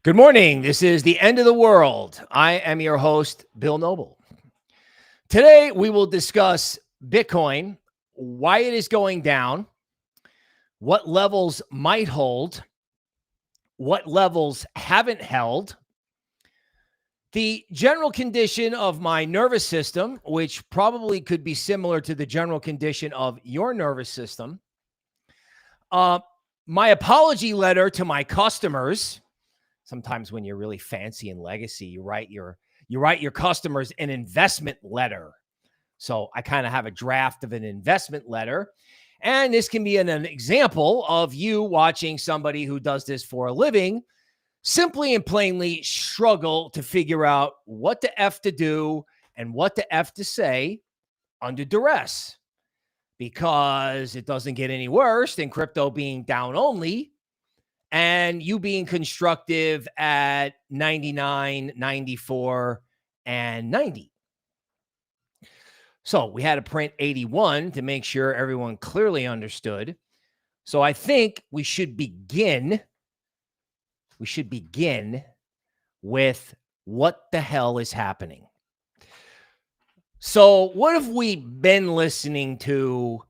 Good morning. This is the end of the world. I am your host, Bill Noble. Today, we will discuss Bitcoin, why it is going down, what levels might hold, what levels haven't held, the general condition of my nervous system, which probably could be similar to the general condition of your nervous system, my apology letter to my customers. Sometimes when you're really fancy in legacy, you write your customers an investment letter. So I kind of have a draft of an investment letter. And this can be an example of you watching somebody who does this for a living simply and plainly struggle to figure out what the F to do and what the F to say under duress. Because it doesn't get any worse than crypto being down only and you being constructive at 99, 94, and 90. So we had to print 81 to make sure everyone clearly understood. So I think we should begin with what the hell is happening. So what have we been listening to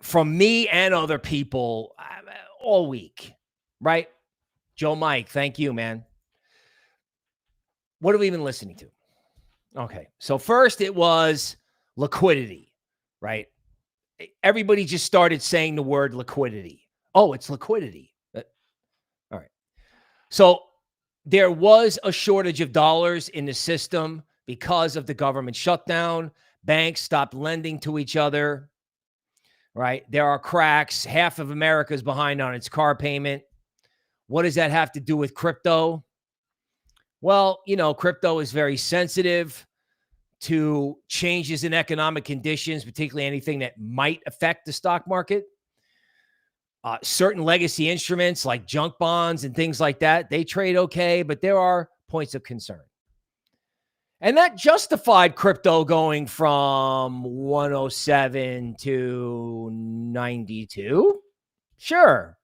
from me and other people all week? Right? Joe Mike, thank you, man. What have we been listening to? Okay. So first it was liquidity, right? Everybody just started saying the word liquidity. Oh, it's liquidity. All right. So there was a shortage of dollars in the system because of the government shutdown. Banks stopped lending to each other, right? There are cracks. Half of America is behind on its car payment. What does that have to do with crypto? Well, crypto is very sensitive to changes in economic conditions, particularly anything that might affect the stock market. Certain legacy instruments like junk bonds and things like that, they trade okay, but there are points of concern. And that justified crypto going from 107 to 92. Sure.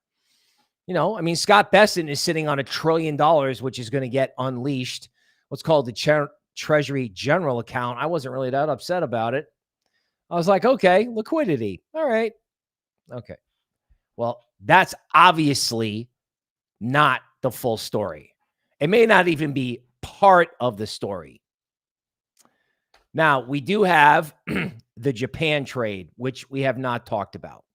Scott Bessent is sitting on $1 trillion, which is going to get unleashed. What's called the Treasury General Account. I wasn't really that upset about it. I was like, okay, liquidity. All right. Okay. Well, that's obviously not the full story. It may not even be part of the story. Now, we do have the Japan trade, which we have not talked about.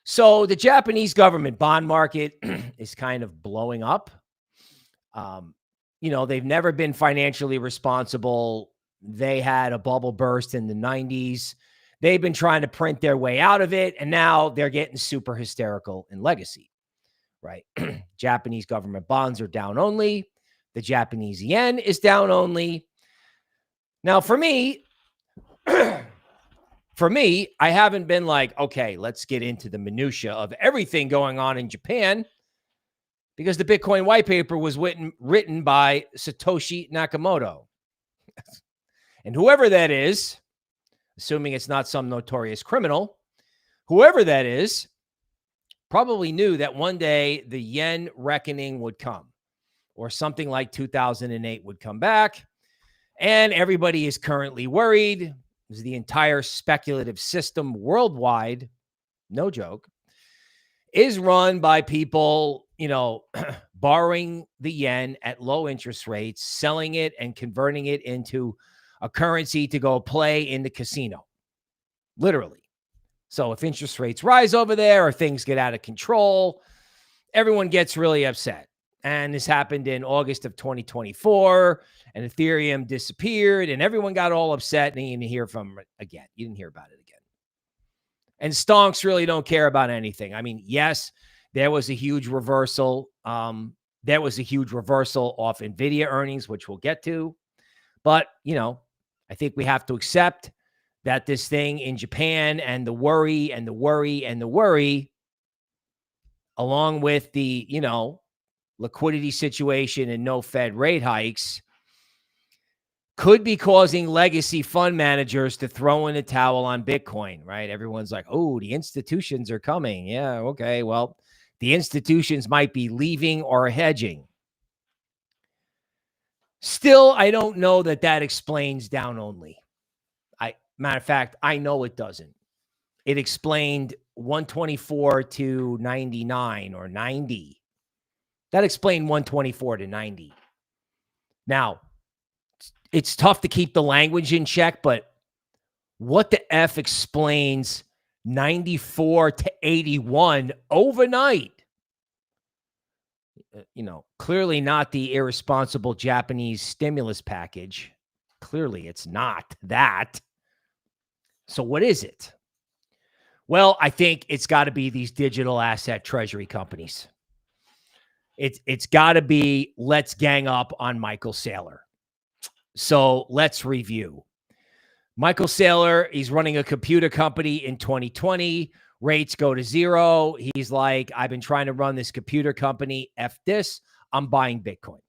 So the Japanese government bond market is kind of blowing up. They've never been financially responsible. They had a bubble burst in the 90s. They've been trying to print their way out of it, and now they're getting super hysterical in legacy, right? Japanese government bonds are down only. The Japanese yen is down only. Now, for me, I haven't been like, okay, let's get into the minutia of everything going on in Japan, because the Bitcoin white paper was written by Satoshi Nakamoto. And whoever that is, assuming it's not some notorious criminal, whoever that is, probably knew that one day the yen reckoning would come, or something like 2008 would come back. And everybody is currently worried. The entire speculative system worldwide, no joke, is run by people, borrowing the yen at low interest rates, selling it and converting it into a currency to go play in the casino, literally. So if interest rates rise over there or things get out of control, everyone gets really upset. And this happened in August of 2024, and Ethereum disappeared, and everyone got all upset, and you didn't hear from it again. You didn't hear about it again. And stonks really don't care about anything. Yes, there was a huge reversal. There was a huge reversal off Nvidia earnings, which we'll get to. But, I think we have to accept that this thing in Japan and the worry, along with the, liquidity situation and no Fed rate hikes, could be causing legacy fund managers to throw in a towel on Bitcoin, right? Everyone's like, oh, the institutions are coming. Yeah, okay. Well, The institutions might be leaving or hedging. Still, I don't know that explains down only. Matter of fact, I know it doesn't. It explained 124 to 99 or 90. That explained 124 to 90. Now, it's tough to keep the language in check, but what the F explains 94 to 81 overnight? Clearly not the irresponsible Japanese stimulus package. Clearly it's not that. So what is it? Well, I think it's got to be these digital asset treasury companies. It's got to be let's gang up on Michael Saylor. So let's review. Michael Saylor, he's running a computer company in 2020. Rates go to zero. He's like, I've been trying to run this computer company. F this. I'm buying Bitcoin.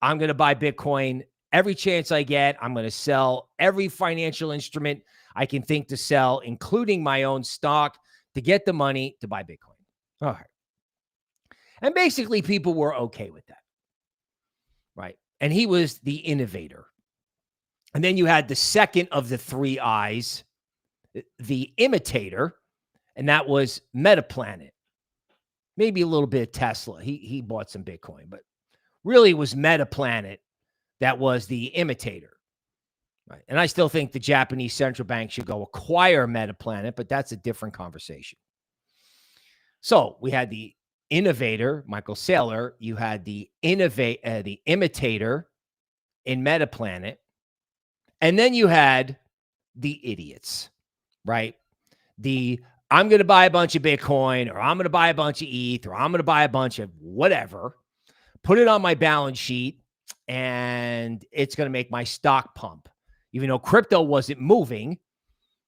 I'm going to buy Bitcoin every chance I get. I'm going to sell every financial instrument I can think to sell, including my own stock, to get the money to buy Bitcoin. All right. And basically, people were okay with that. Right. And he was the innovator. And then you had the second of the three I's, the imitator, and that was Metaplanet. Maybe a little bit of Tesla. He bought some Bitcoin, but really it was Metaplanet that was the imitator. Right. And I still think the Japanese central bank should go acquire Metaplanet, but that's a different conversation. So we had the innovator, Michael Saylor. You had the imitator in Metaplanet. And then you had the idiots, right? I'm going to buy a bunch of Bitcoin, or I'm going to buy a bunch of ETH, or I'm going to buy a bunch of whatever, put it on my balance sheet, and it's going to make my stock pump. Even though crypto wasn't moving,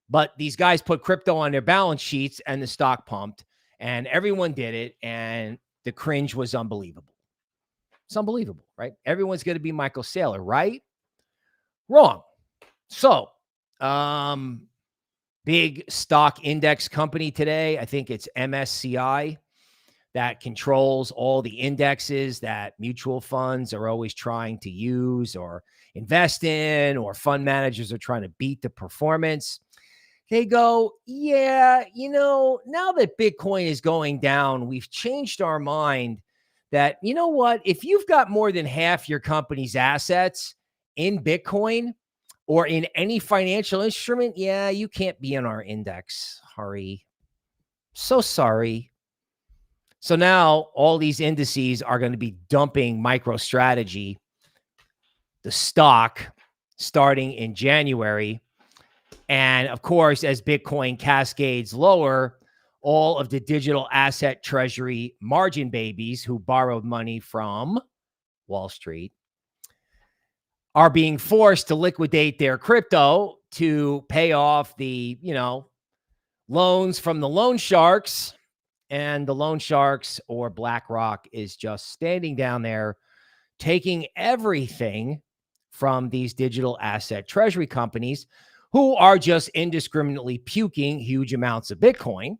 but these guys put crypto on their balance sheets and the stock pumped, and everyone did it, and the cringe was unbelievable. It's unbelievable, right? Everyone's going to be Michael Saylor, right? Wrong. So, big stock index company today, I think it's MSCI, that controls all the indexes that mutual funds are always trying to use or invest in, or fund managers are trying to beat the performance. They go, yeah, now that Bitcoin is going down, we've changed our mind that, you know what, if you've got more than half your company's assets in Bitcoin or in any financial instrument, yeah, you can't be in our index. Hurry. So sorry. So now all these indices are going to be dumping MicroStrategy, the stock, starting in January. And of course, as Bitcoin cascades lower, all of the digital asset treasury margin babies who borrowed money from Wall Street are being forced to liquidate their crypto to pay off the, loans from the loan sharks. And the loan sharks, or BlackRock, is just standing down there, taking everything from these digital asset treasury companies who are just indiscriminately puking huge amounts of Bitcoin.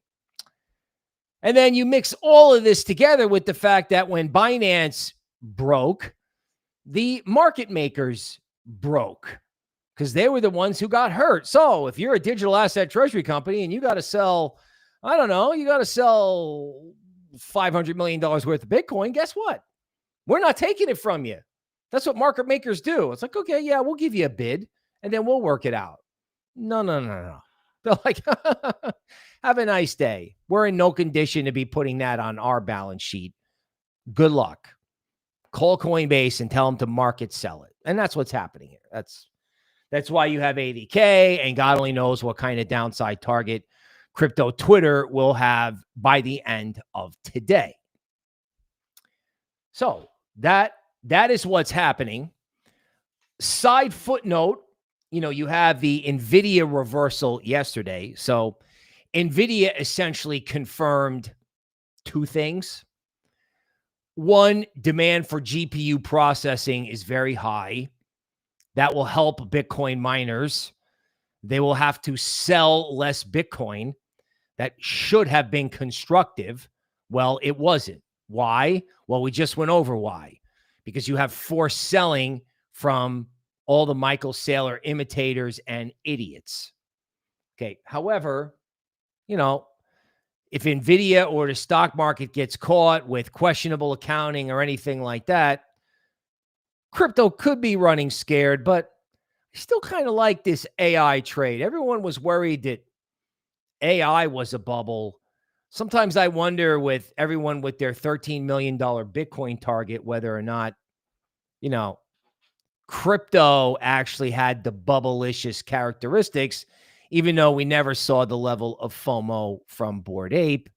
And then you mix all of this together with the fact that when Binance broke, the market makers broke because they were the ones who got hurt. So if you're a digital asset treasury company and you got to sell, I don't know, you got to sell $500 million worth of Bitcoin, guess what? We're not taking it from you. That's what market makers do. It's like, okay, yeah, we'll give you a bid and then we'll work it out. No. They're like, have a nice day. We're in no condition to be putting that on our balance sheet. Good luck. Call Coinbase and tell them to market sell it. And that's what's happening here. That's why you have ADK, and God only knows what kind of downside target crypto Twitter will have by the end of today. So that is what's happening. Side footnote, you have the Nvidia reversal yesterday. So Nvidia essentially confirmed two things. One, demand for GPU processing is very high. That will help Bitcoin miners. They will have to sell less Bitcoin. That should have been constructive, Well, it wasn't. Why? Well, we just went over why. Because you have forced selling from all the Michael Saylor imitators and idiots. Okay. However, you know, if Nvidia or the stock market gets caught with questionable accounting or anything like that, crypto could be running scared, but I still kind of like this AI trade. Everyone was worried that AI was a bubble. Sometimes I wonder with everyone with their $13 million Bitcoin target, whether or not, you know, crypto actually had the bubblicious characteristics, even though we never saw the level of FOMO from Bored Ape.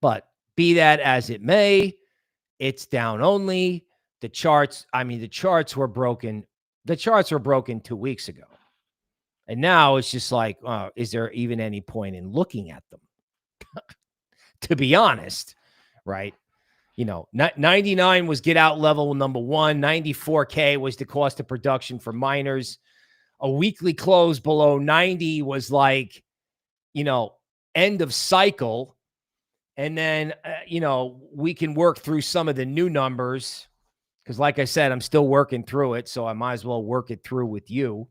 But be that as it may, it's down only. The charts were broken. The charts were broken 2 weeks ago. And now it's just like, is there even any point in looking at them? To be honest, right? 99 was get out level number one. 94K was the cost of production for miners. A weekly close below 90 was like, end of cycle. And then, we can work through some of the new numbers because, like I said, I'm still working through it. So I might as well work it through with you.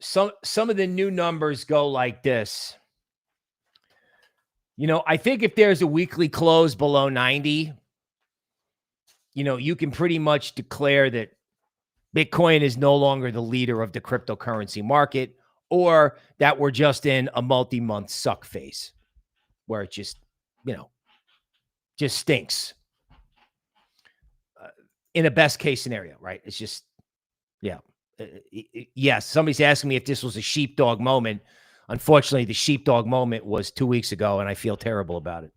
Some of the new numbers go like this. I think if there's a weekly close below 90, you can pretty much declare that Bitcoin is no longer the leader of the cryptocurrency market, or that we're just in a multi-month suck phase where it just, just stinks. In a best case scenario, right? It's just, yeah. Yes, somebody's asking me if this was a sheepdog moment. Unfortunately, the sheepdog moment was 2 weeks ago, and I feel terrible about it,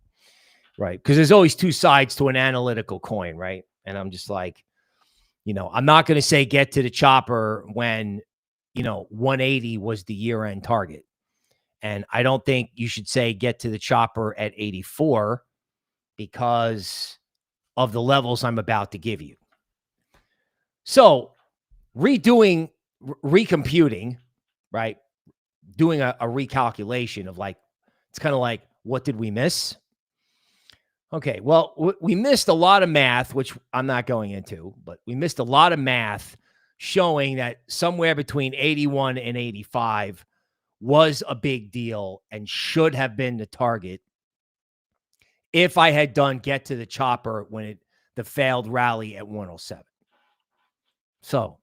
right? Because there's always two sides to an analytical coin, right? And I'm just like, I'm not going to say get to the chopper when, 180 was the year-end target. And I don't think you should say get to the chopper at 84 because of the levels I'm about to give you. So recomputing, right? Doing a recalculation of like, it's kind of like, what did we miss? Okay, well, we missed a lot of math, which I'm not going into, but we missed a lot of math showing that somewhere between 81 and 85 was a big deal and should have been the target if I had done get to the chopper when the failed rally at 107. So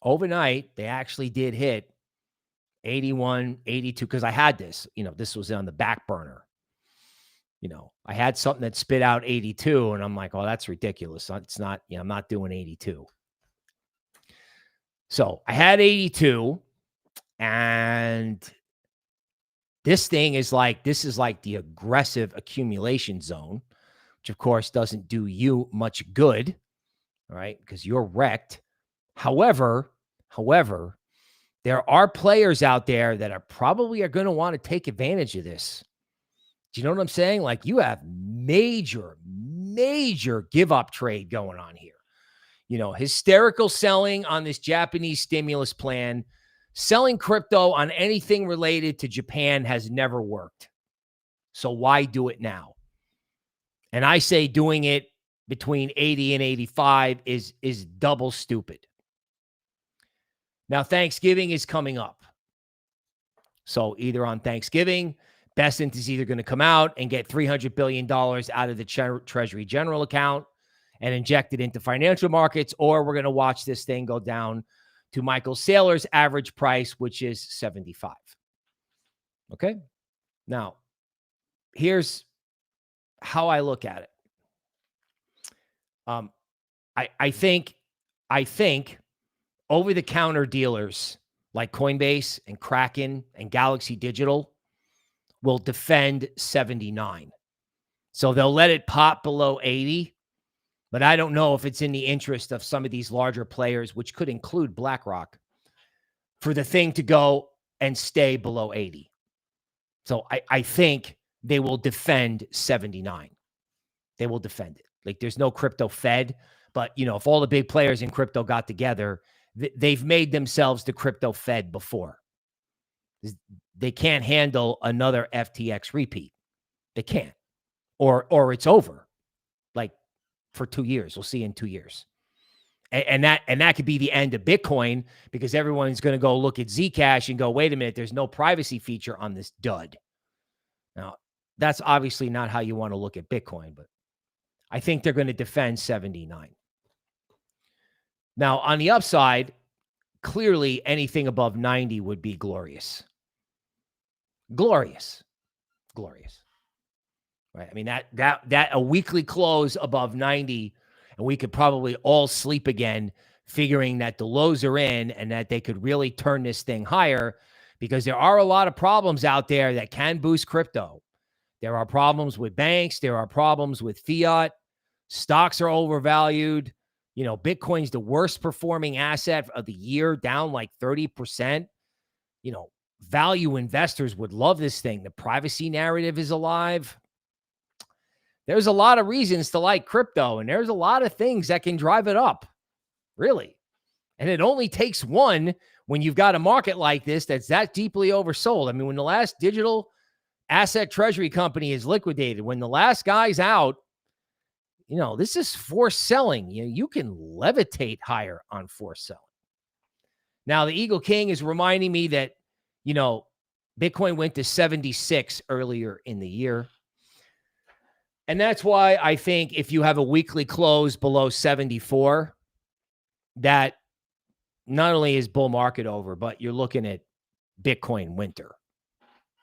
overnight, they actually did hit 81, 82, because I had this, this was on the back burner. I had something that spit out 82, and I'm like, oh, that's ridiculous. It's not, I'm not doing 82. So I had 82, and this is like the aggressive accumulation zone, which of course doesn't do you much good, right? Because you're wrecked. However, there are players out there that are probably going to want to take advantage of this. Do you know what I'm saying? Like, you have major give up trade going on here. Hysterical selling on this Japanese stimulus plan. Selling crypto on anything related to Japan has never worked. So why do it now? And I say doing it between 80 and 85 is double stupid. Now, Thanksgiving is coming up. So either on Thanksgiving, Bessent is either going to come out and get $300 billion out of the Treasury General account and inject it into financial markets, or we're going to watch this thing go down to Michael Saylor's average price, which is 75. Okay. Now, here's how I look at it. I think over-the-counter dealers like Coinbase and Kraken and Galaxy Digital will defend 79. So they'll let it pop below 80, but I don't know if it's in the interest of some of these larger players, which could include BlackRock, for the thing to go and stay below 80. So I think they will defend 79. They will defend it. Like, there's no crypto Fed, but, if all the big players in crypto got together, they've made themselves the crypto Fed before. They can't handle another FTX repeat. They can't. Or it's over. Like for 2 years. We'll see in 2 years. And that could be the end of Bitcoin, because everyone's going to go look at Zcash and go, wait a minute, there's no privacy feature on this dud. Now, that's obviously not how you want to look at Bitcoin, but I think they're going to defend 79. Now, on the upside, clearly anything above 90 would be glorious. Glorious. Glorious. Right? I mean, that a weekly close above 90, and we could probably all sleep again, figuring that the lows are in and that they could really turn this thing higher, because there are a lot of problems out there that can boost crypto. There are problems with banks. There are problems with fiat. Stocks are overvalued. You know, Bitcoin's the worst performing asset of the year, down like 30%. You know, value investors would love this thing. The privacy narrative is alive. There's a lot of reasons to like crypto, and there's a lot of things that can drive it up, really. And it only takes one when you've got a market like this that's that deeply oversold. I mean, when the last digital asset treasury company is liquidated, when the last guy's out, you know, this is forced selling. You can levitate higher on forced selling. Now, the Eagle King is reminding me that, you know, Bitcoin went to 76 earlier in the year. And that's why I think if you have a weekly close below 74, that not only is bull market over, but you're looking at Bitcoin winter.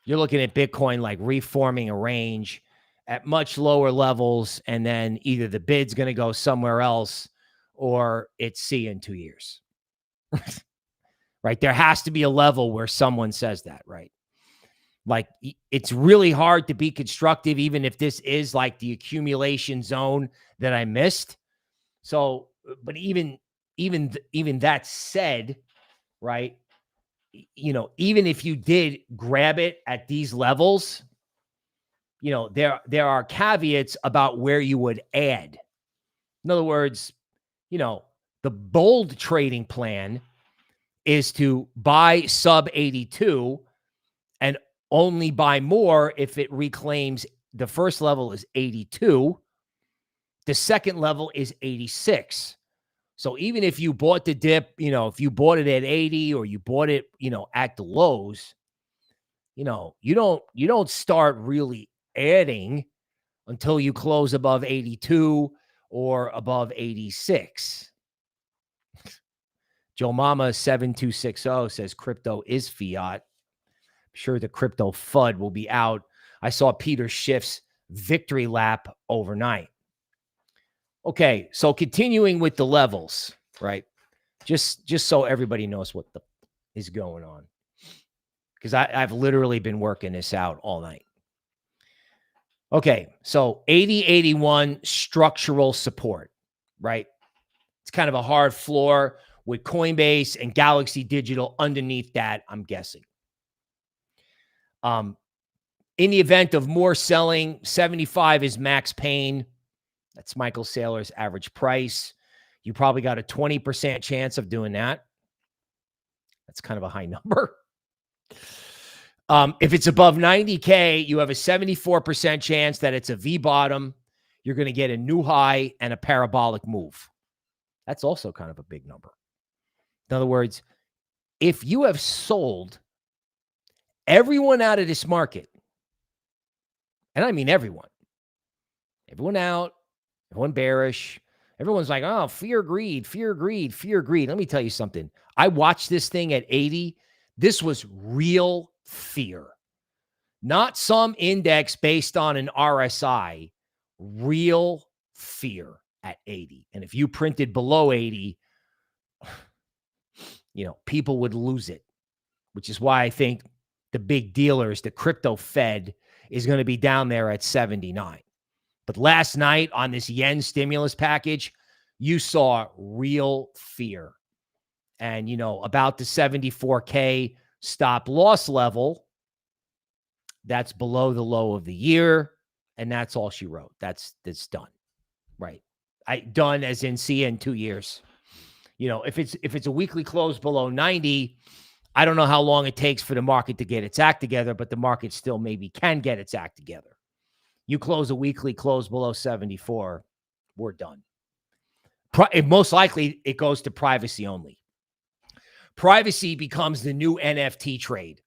You're looking at Bitcoin like reforming a range at much lower levels, and then either the bid's going to go somewhere else or it's see in 2 years. Right? There has to be a level where someone says that, right? Like, it's really hard to be constructive, even if this is like the accumulation zone that I missed. So, but even that said, right? You know, even if you did grab it at these levels, you know, there are caveats about where you would add. In other words, you know, the bold trading plan is to buy sub 82 and only buy more if it reclaims. The first level is 82. The second level is 86. So even if you bought the dip, you know, if you bought it at 80 or you bought it, you know, at the lows, you know, you don't start really adding until you close above 82 or above 86. Joe Mama 7260 says crypto is fiat. I'm sure the crypto FUD will be out. I saw Peter Schiff's victory lap overnight. Okay, so continuing with the levels, right? Just so everybody knows what is going on, because I've literally been working this out all night. Okay, so 8081 structural support, right? It's kind of a hard floor with Coinbase and Galaxy Digital underneath that, I'm guessing. In the event of more selling, 75 is max pain. That's Michael Saylor's average price. You probably got a 20% chance of doing that. That's kind of a high number. If it's above 90K, you have a 74% chance that it's a V bottom. You're going to get a new high and a parabolic move. That's also kind of a big number. In other words, if you have sold everyone out of this market, and I mean everyone out, everyone bearish, everyone's like, oh, fear, greed, fear, greed, fear, greed. Let me tell you something. I watched this thing at 80. This was real fear, not some index based on an RSI, real fear at 80. And if you printed below 80, you know, people would lose it, which is why I think the big dealers, the crypto Fed, is going to be down there at 79. But last night on this yen stimulus package, you saw real fear. And, you know, about the 74K stop loss level, that's below the low of the year. And that's all she wrote. That's done. Right. Done as in see in 2 years. You know, if it's a weekly close below 90, I don't know how long it takes for the market to get its act together, but the market still maybe can get its act together. You close a weekly close below 74, we're done. Most likely it goes to privacy only. Privacy becomes the new NFT trade,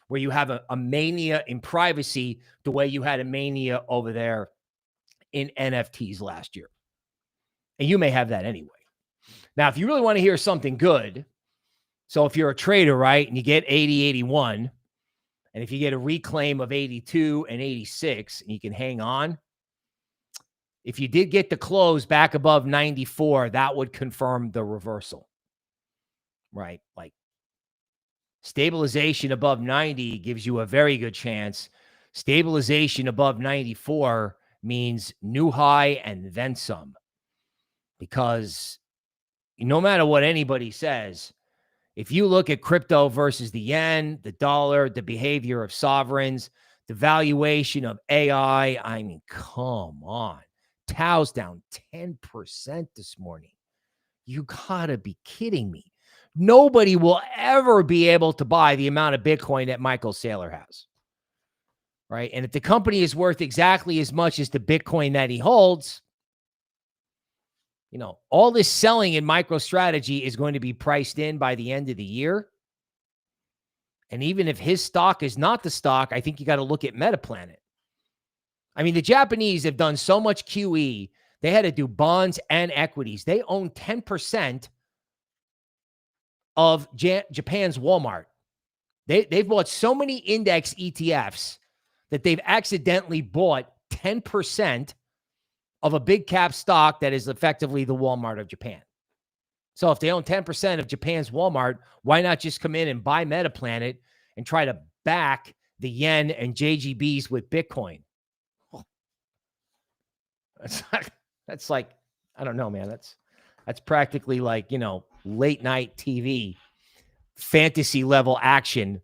where you have a mania in privacy the way you had a mania over there in NFTs last year. And you may have that anyway. Now, if you really want to hear something good, so if you're a trader, right, and you get 80, 81, and if you get a reclaim of 82 and 86, and you can hang on, if you did get the close back above 94, that would confirm the reversal, right? Like stabilization above 90 gives you a very good chance. Stabilization above 94 means new high and then some, because no matter what anybody says, if you look at crypto versus the yen, the dollar, the behavior of sovereigns, the valuation of AI, I mean, come on. Tau's down 10% this morning. You gotta be kidding me. Nobody will ever be able to buy the amount of Bitcoin that Michael Saylor has, right? And if the company is worth exactly as much as the Bitcoin that he holds, you know, all this selling in MicroStrategy is going to be priced in by the end of the year. And even if his stock is not the stock, I think you got to look at Metaplanet. I mean, the Japanese have done so much QE. They had to do bonds and equities. They own 10% of Japan's Walmart. They've bought so many index ETFs that they've accidentally bought 10% of a big cap stock that is effectively the Walmart of Japan. So if they own 10% of Japan's Walmart, why not just come in and buy Metaplanet and try to back the yen and JGBs with Bitcoin? That's like, I don't know, man. That's practically like, you know, late night TV, fantasy level action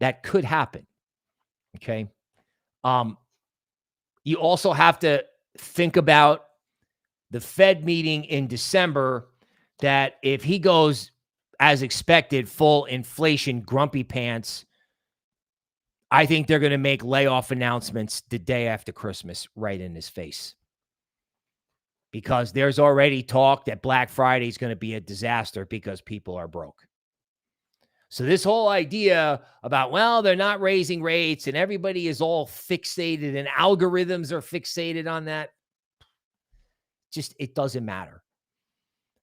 that could happen. Okay. You also have to think about the Fed meeting in December, that if he goes as expected, full inflation, grumpy pants, I think they're going to make layoff announcements the day after Christmas right in his face. Because there's already talk that Black Friday is going to be a disaster because people are broke. So this whole idea about, well, they're not raising rates and everybody is all fixated and algorithms are fixated on that, just, it doesn't matter.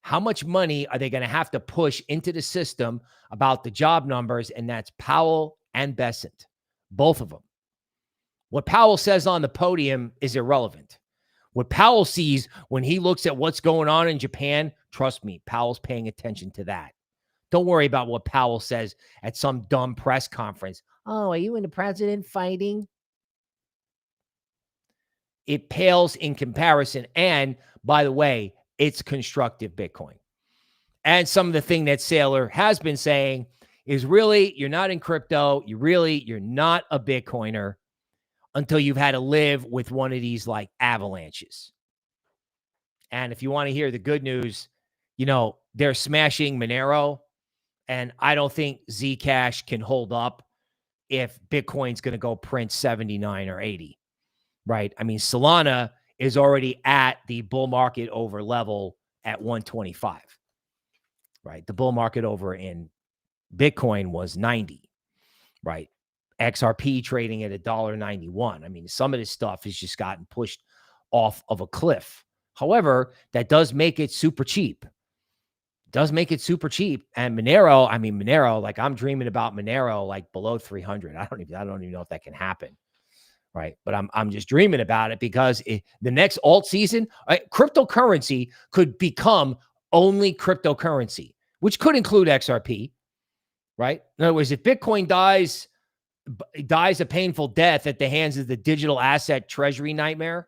How much money are they going to have to push into the system about the job numbers? And that's Powell and Bessent, both of them. What Powell says on the podium is irrelevant. What Powell sees when he looks at what's going on in Japan, trust me, Powell's paying attention to that. Don't worry about what Powell says at some dumb press conference. Oh, are you and the president fighting? It pales in comparison. And by the way, it's constructive Bitcoin. And some of the thing that Saylor has been saying is, really, you're not in crypto. You're not a Bitcoiner until you've had to live with one of these like avalanches. And if you want to hear the good news, you know, they're smashing Monero. And I don't think Zcash can hold up if Bitcoin's going to go print 79 or 80, right? I mean, Solana is already at the bull market over level at 125, right? The bull market over in Bitcoin was 90, right? XRP trading at $1.91. I mean, some of this stuff has just gotten pushed off of a cliff. However, that does make it super cheap. And Monero, like, I'm dreaming about Monero like below 300. I don't even know if that can happen. Right. But I'm just dreaming about it, because the next alt season, cryptocurrency could become only cryptocurrency, which could include XRP. Right. In other words, if Bitcoin dies a painful death at the hands of the digital asset treasury nightmare,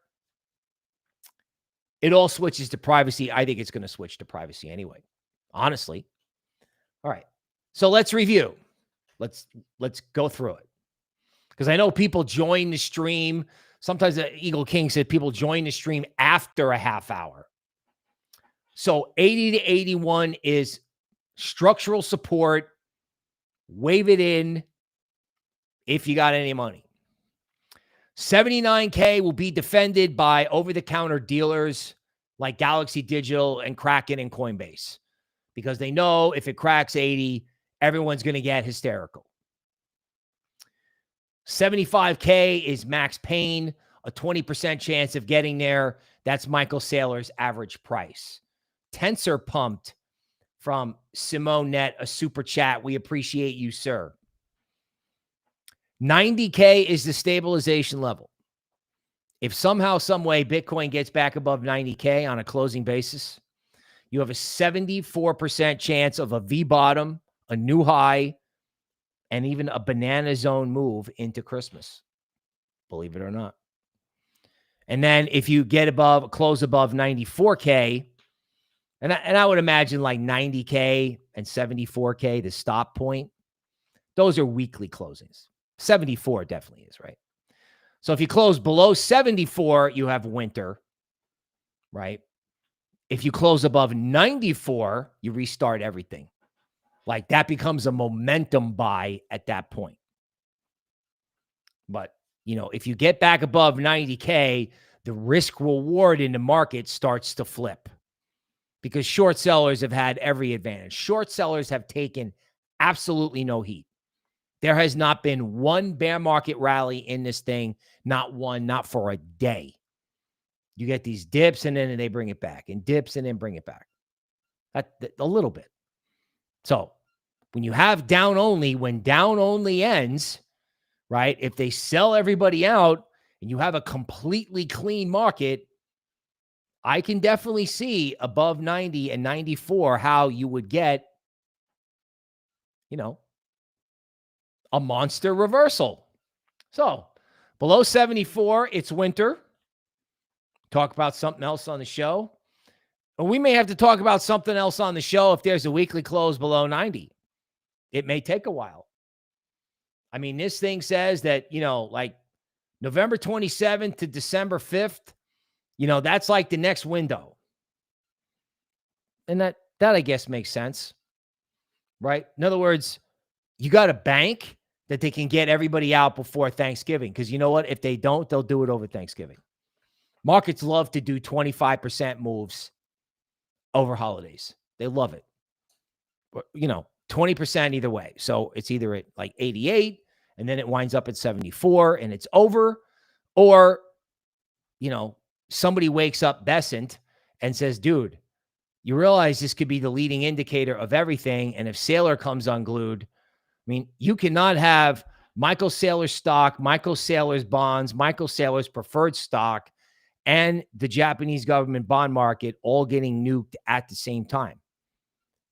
it all switches to privacy. I think it's going to switch to privacy anyway, honestly. All right. So let's review. Let's go through it. Because I know people join the stream. Sometimes the Eagle King said people join the stream after a half hour. So 80 to 81 is structural support. Wave it in if you got any money. $79K will be defended by over-the-counter dealers like Galaxy Digital and Kraken and Coinbase, because they know if it cracks 80, everyone's going to get hysterical. 75K is Max Payne, a 20% chance of getting there. That's Michael Saylor's average price. Tensor pumped from Simone Net, a super chat. We appreciate you, sir. 90K is the stabilization level. If somehow, some way, Bitcoin gets back above 90K on a closing basis, you have a 74% chance of a V bottom, a new high, and even a banana zone move into Christmas. Believe it or not. And then if you get above, close above 94K, and I would imagine like 90K and 74K, the stop point, those are weekly closings. 74 definitely is, right? So if you close below 74, you have winter, right? If you close above 94, you restart everything. Like that becomes a momentum buy at that point. But, you know, if you get back above 90K, the risk reward in the market starts to flip because short sellers have had every advantage. Short sellers have taken absolutely no heat. There has not been one bear market rally in this thing, not one, not for a day. You get these dips and then they bring it back, and dips and then bring it back. A little bit. So when you have down only, when down only ends, right? If they sell everybody out and you have a completely clean market, I can definitely see above 90 and 94 how you would get, you know, a monster reversal. So below 74, it's winter. Talk about something else on the show. Or we may have to talk about something else on the show if there's a weekly close below 90. It may take a while. I mean, this thing says that, you know, like November 27th to December 5th, you know, that's like the next window. And that I guess makes sense, right? In other words, you got to bank that they can get everybody out before Thanksgiving. Because you know what? If they don't, they'll do it over Thanksgiving. Markets love to do 25% moves over holidays. They love it. You know, 20% either way. So it's either at like 88 and then it winds up at 74 and it's over. Or, you know, somebody wakes up Besant and says, dude, you realize this could be the leading indicator of everything. And if Saylor comes unglued, I mean, you cannot have Michael Saylor's stock, Michael Saylor's bonds, Michael Saylor's preferred stock, and the Japanese government bond market all getting nuked at the same time.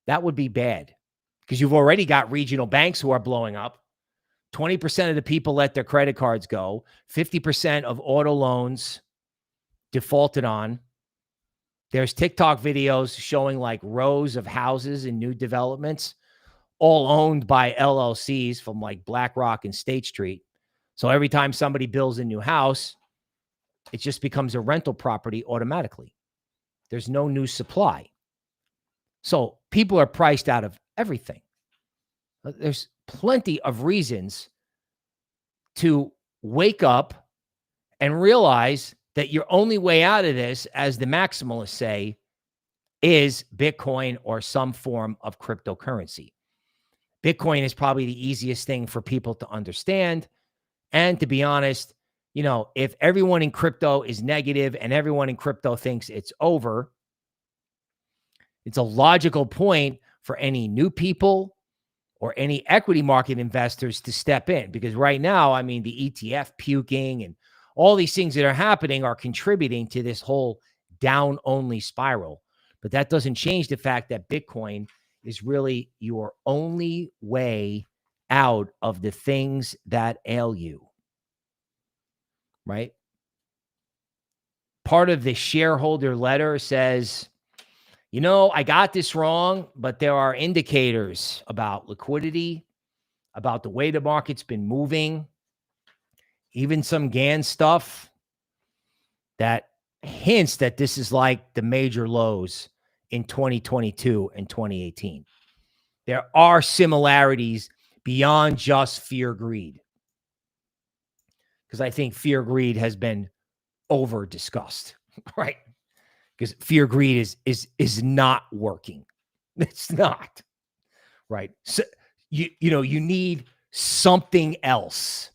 That would be bad because you've already got regional banks who are blowing up. 20% of the people let their credit cards go. 50% of auto loans defaulted on. There's TikTok videos showing like rows of houses in new developments, all owned by LLCs from like BlackRock and State Street. So every time somebody builds a new house, it just becomes a rental property automatically. There's no new supply. So people are priced out of everything. There's plenty of reasons to wake up and realize that your only way out of this, as the maximalists say, is Bitcoin or some form of cryptocurrency. Bitcoin is probably the easiest thing for people to understand. And to be honest, you know, if everyone in crypto is negative and everyone in crypto thinks it's over, it's a logical point for any new people or any equity market investors to step in. Because right now, I mean, the ETF puking and all these things that are happening are contributing to this whole down-only spiral. But that doesn't change the fact that Bitcoin is really your only way out of the things that ail you, right? Part of the shareholder letter says, you know, I got this wrong, but there are indicators about liquidity, about the way the market's been moving, even some GAN stuff that hints that this is like the major lows in 2022 and 2018. There are similarities beyond just fear, greed. because I think fear greed has been over discussed, right? Because fear greed is not working. It's not, right? So you need something else.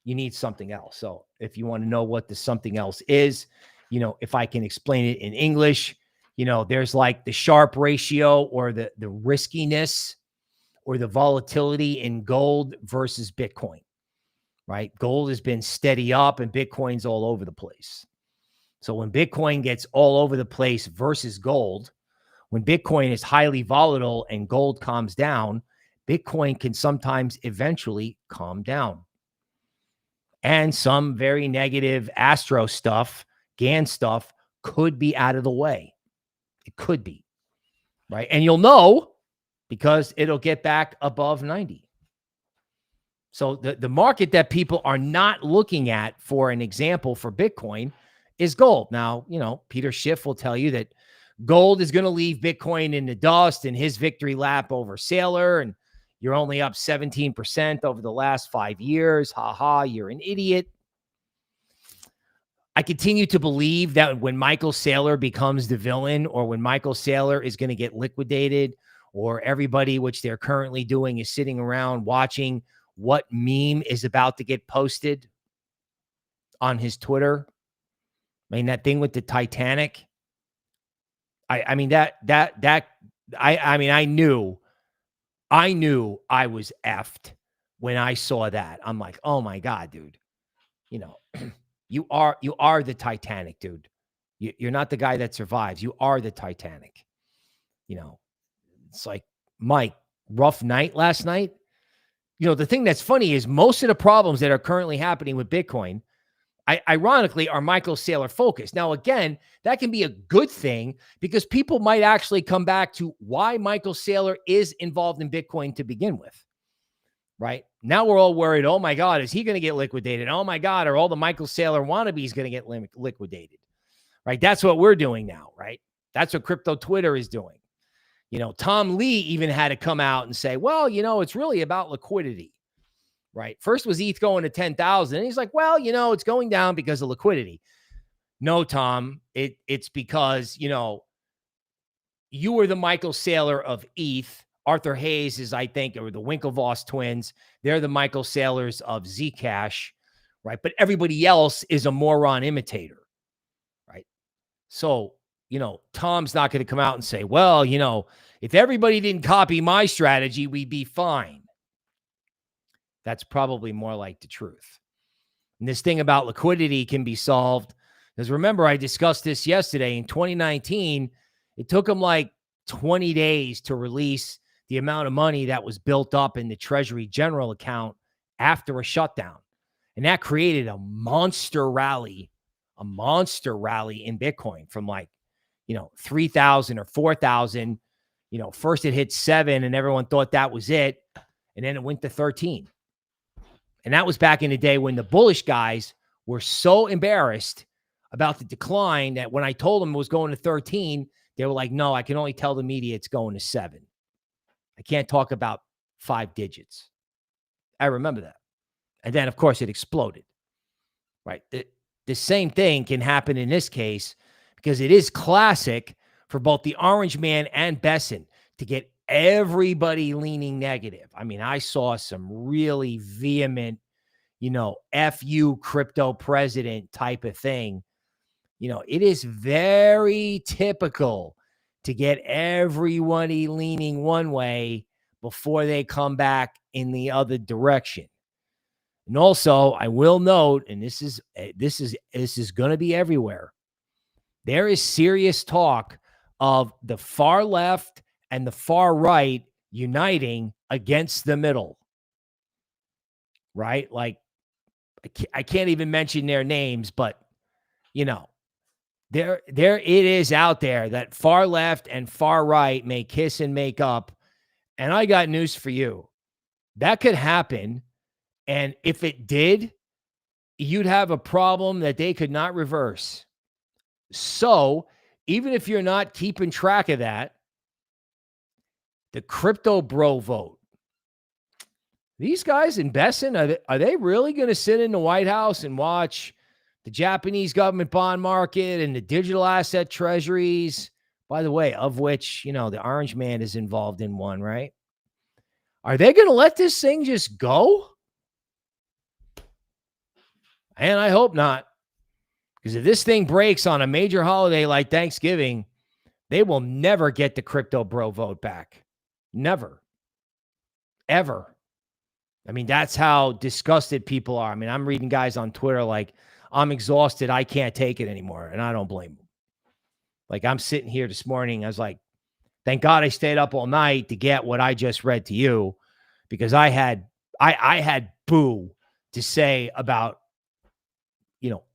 You need something else. So if you want to know what the something else is, if I can explain it in English, there's like the Sharpe ratio or the riskiness or the volatility in gold versus Bitcoin, right? Gold has been steady up and Bitcoin's all over the place. So when Bitcoin gets all over the place versus gold, when Bitcoin is highly volatile and gold calms down, Bitcoin can sometimes eventually calm down. And some very negative astro stuff, GAN stuff, could be out of the way. It could be, right? And you'll know because it'll get back above 90. So the market that people are not looking at, for an example, for Bitcoin is gold. Now, Peter Schiff will tell you that gold is going to leave Bitcoin in the dust in his victory lap over Saylor, and you're only up 17% over the last 5 years. Ha ha, you're an idiot. I continue to believe that when Michael Saylor becomes the villain, or when Michael Saylor is going to get liquidated, or everybody, which they're currently doing, is sitting around watching what meme is about to get posted on his Twitter. I mean, that thing with the Titanic. I mean, I knew I was effed when I saw that. I'm like, oh my God, dude, you are the Titanic, dude. You're not the guy that survives. You are the Titanic. It's like, Mike, rough night last night. The thing that's funny is most of the problems that are currently happening with Bitcoin, ironically, are Michael Saylor focused. Now, again, that can be a good thing because people might actually come back to why Michael Saylor is involved in Bitcoin to begin with, right? Now we're all worried, oh my God, is he going to get liquidated? Oh my God, are all the Michael Saylor wannabes going to get liquidated, right? That's what we're doing now, right? That's what crypto Twitter is doing. Tom Lee even had to come out and say, well, it's really about liquidity, right? First was ETH going to 10,000. And he's like, well, it's going down because of liquidity. No, Tom, it's because, you were the Michael Saylor of ETH. Arthur Hayes is, I think, or the Winklevoss twins. They're the Michael Saylors of Zcash, right? But everybody else is a moron imitator, right? So, Tom's not going to come out and say, well, if everybody didn't copy my strategy, we'd be fine. That's probably more like the truth. And this thing about liquidity can be solved. Because remember, I discussed this yesterday. In 2019, it took them like 20 days to release the amount of money that was built up in the Treasury General account after a shutdown. And that created a monster rally in Bitcoin from like, 3,000 or 4,000. First it hit 7 and everyone thought that was it. And then it went to 13. And that was back in the day when the bullish guys were so embarrassed about the decline that when I told them it was going to 13, they were like, no, I can only tell the media it's going to 7. I can't talk about 5 digits. I remember that. And then, of course, it exploded, right? The same thing can happen in this case because it is classic for both the Orange Man and Besson to get everybody leaning negative. I mean, I saw some really vehement, F you crypto president type of thing. It is very typical to get everybody leaning one way before they come back in the other direction. And also, I will note, and this is going to be everywhere. There is serious talk of the far left and the far right uniting against the middle, right? Like, I can't even mention their names, but, there it is out there that far left and far right may kiss and make up. And I got news for you. That could happen. And if it did, you'd have a problem that they could not reverse. So even if you're not keeping track of that, the crypto bro vote, these guys in Besson, are they really going to sit in the White House and watch the Japanese government bond market and the digital asset treasuries, by the way, of which, the orange man is involved in one, right? Are they going to let this thing just go? And I hope not. Because if this thing breaks on a major holiday like Thanksgiving, they will never get the crypto bro vote back. Never. Ever. I mean, that's how disgusted people are. I mean, I'm reading guys on Twitter like, I'm exhausted. I can't take it anymore. And I don't blame them. Like, I'm sitting here this morning. I was like, thank God I stayed up all night to get what I just read to you, because I had boo to say about,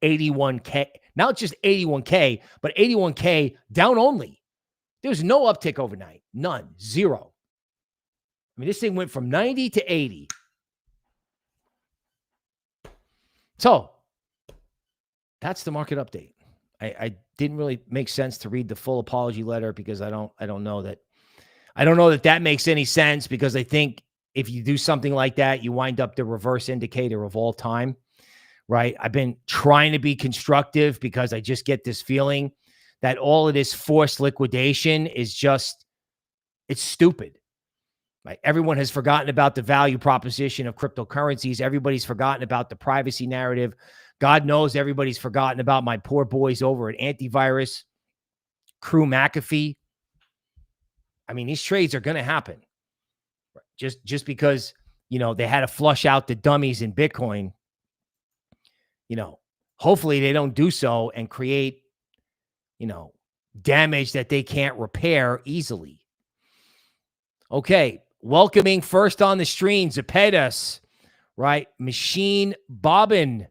81K, not just 81K, but 81K down only. There was no uptick overnight. None. Zero. I mean, this thing went from 90 to 80. So that's the market update. I didn't really make sense to read the full apology letter because I don't know that makes any sense, because I think if you do something like that, you wind up the reverse indicator of all time, right? I've been trying to be constructive because I just get this feeling that all of this forced liquidation is just, it's stupid. Right? Everyone has forgotten about the value proposition of cryptocurrencies. Everybody's forgotten about the privacy narrative. God knows everybody's forgotten about my poor boys over at Antivirus, Crew McAfee. I mean, these trades are going to happen. Just because, they had to flush out the dummies in Bitcoin, hopefully they don't do so and create, damage that they can't repair easily. Okay. Welcoming first on the stream, Zepedas, right? Machine Bobbin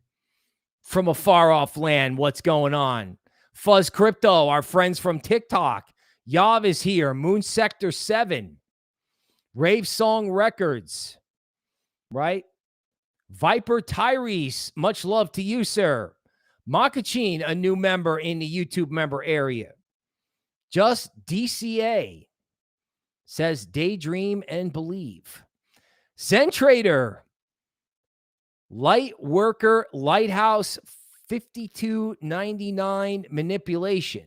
from a far off land. What's going on? Fuzz Crypto, our friends from TikTok. Yav is here. Moon Sector 7. Rave Song Records, right? Viper Tyrese, much love to you, sir. Makachin, a new member in the YouTube member area. Just DCA. Says daydream and believe. Zen Trader, Light Worker, Lighthouse 5299 manipulation.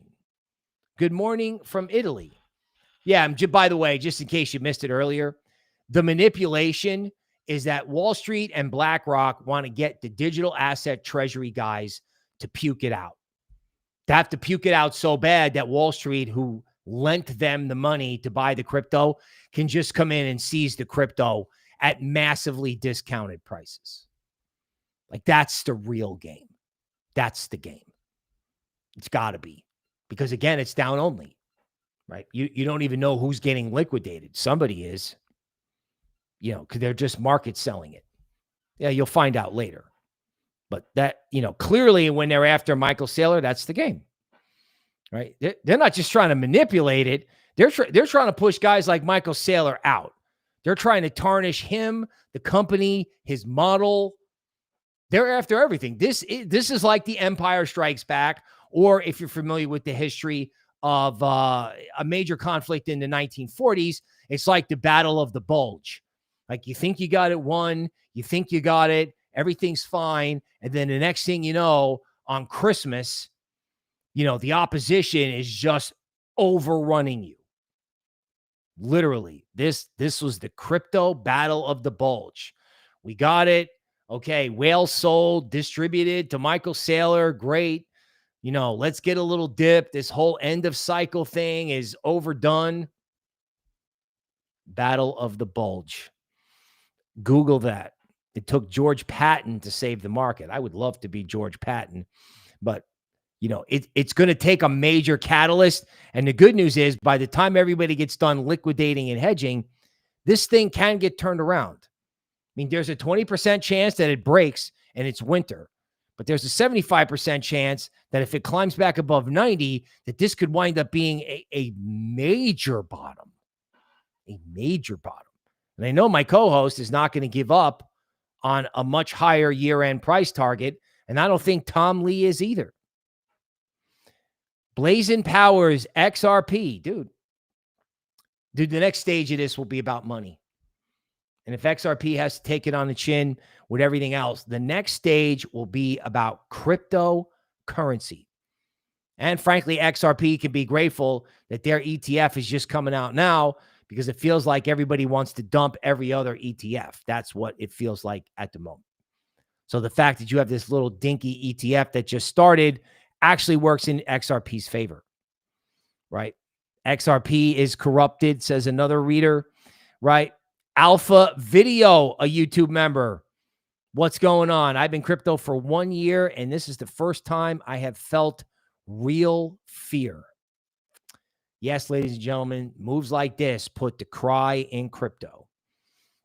Good morning from Italy. Yeah, by the way, just in case you missed it earlier, the manipulation is that Wall Street and BlackRock want to get the digital asset treasury guys to puke it out. They have to puke it out so bad that Wall Street, who lent them the money to buy the crypto, can just come in and seize the crypto at massively discounted prices. Like, that's the real game. That's the game. It's got to be. Because, again, it's down only, right? You don't even know who's getting liquidated. Somebody is, because they're just market selling it. Yeah, you'll find out later. But that, clearly when they're after Michael Saylor, that's the game. Right? They're not just trying to manipulate it. They're trying to push guys like Michael Saylor out. They're trying to tarnish him, the company, his model. They're after everything. This is like the Empire Strikes Back, or if you're familiar with the history of a major conflict in the 1940s, it's like the Battle of the Bulge. Like, you think you got it won, you think you got it, everything's fine, and then the next thing you know, on Christmas, the opposition is just overrunning you. Literally, this was the crypto battle of the Bulge. We got it. Okay, whale sold, distributed to Michael Saylor. Great. Let's get a little dip. This whole end of cycle thing is overdone. Battle of the Bulge. Google that. It took George Patton to save the market. I would love to be George Patton, but it's going to take a major catalyst. And the good news is, by the time everybody gets done liquidating and hedging, this thing can get turned around. I mean, there's a 20% chance that it breaks and it's winter, but there's a 75% chance that if it climbs back above 90, that this could wind up being a major bottom, a major bottom. And I know my co-host is not going to give up on a much higher year-end price target, and I don't think Tom Lee is either. Blazing Powers, XRP. Dude, the next stage of this will be about money. And if XRP has to take it on the chin with everything else, the next stage will be about cryptocurrency. And frankly, XRP can be grateful that their ETF is just coming out now because it feels like everybody wants to dump every other ETF. That's what it feels like at the moment. So the fact that you have this little dinky ETF that just started actually works in XRP's favor, right? XRP is corrupted, says another reader, right? Alpha Video, a YouTube member. What's going on? I've been crypto for 1 year, and this is the first time I have felt real fear. Yes, ladies and gentlemen, moves like this put the cry in crypto.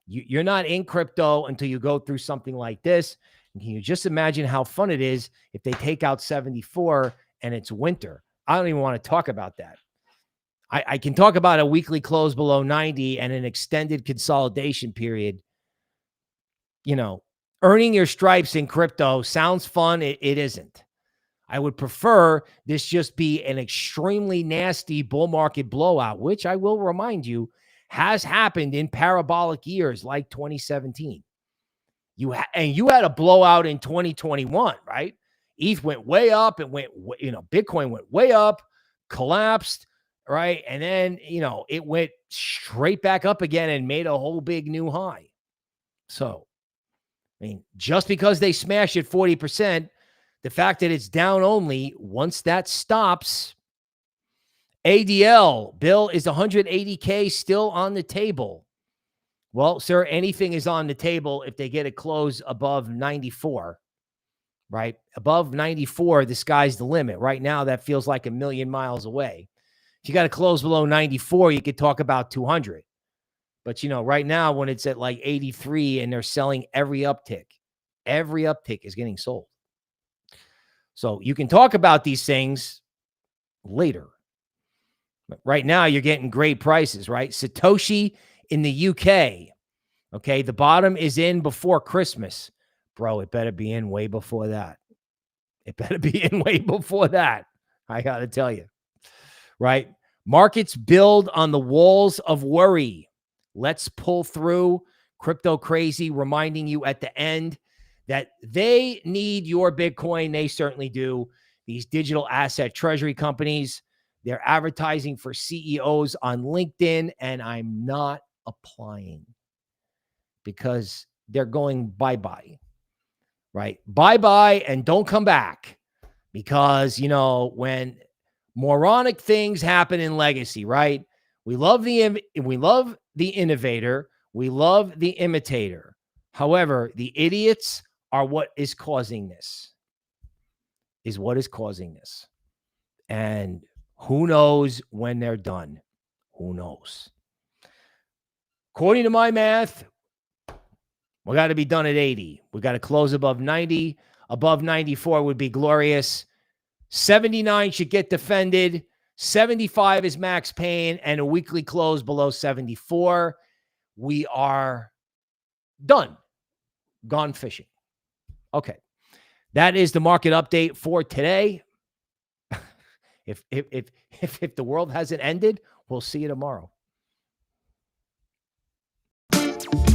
You're not in crypto until you go through something like this. And can you just imagine how fun it is if they take out 74 and it's winter? I don't even want to talk about that. I can talk about a weekly close below 90 and an extended consolidation period. You know, earning your stripes in crypto sounds fun. It isn't. I would prefer this just be an extremely nasty bull market blowout, which I will remind you has happened in parabolic years like 2017. You had a blowout in 2021, right? ETH went way up. It went, Bitcoin went way up, collapsed, right? And then, it went straight back up again and made a whole big new high. So, just because they smash it 40%, the fact that it's down only, once that stops, ADL, Bill, is 180K still on the table? Well, sir, anything is on the table if they get a close above 94, right? Above 94, the sky's the limit. Right now, that feels like a million miles away. If you got to close below 94, you could talk about 200. But, right now, when it's at like 83 and they're selling every uptick is getting sold. So you can talk about these things later. But right now, you're getting great prices, right? Satoshi in the UK. Okay, the bottom is in before Christmas. Bro, it better be in way before that. It better be in way before that. I got to tell you, right? Markets build on the walls of worry. Let's pull through. Crypto Crazy reminding you at the end that they need your Bitcoin. They certainly do. These digital asset treasury companies, they're advertising for CEOs on LinkedIn, and I'm not applying because they're going bye-bye, right? Bye-bye and don't come back because, when moronic things happen in legacy, right? We love the innovator. We love the imitator. However, the idiots are what is causing this. And who knows when they're done? Who knows? According to my math, we got to be done at 80. We got to close above 90. Above 94 would be glorious. 79 should get defended. 75 is max pain, and a weekly close below 74. We are done. Gone fishing. Okay. That is the market update for today. If the world hasn't ended, we'll see you tomorrow.